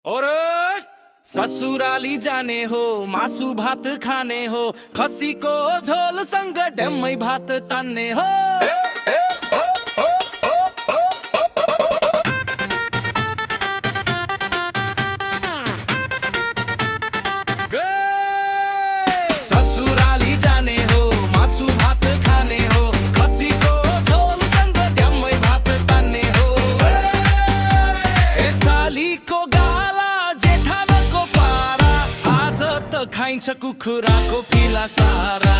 और ससुराली जाने हो, मासु भात खाने हो, खसी को झोल संग डम्मै भात तान्ने हो। ससुराली जाने हो, मासु भात खाने हो, खसी को झोल संग डम्मै भात तान्ने हो। ए साली को गाला जेठानको पारा, आज त खाइन्छ कुखुराको फिला सारा।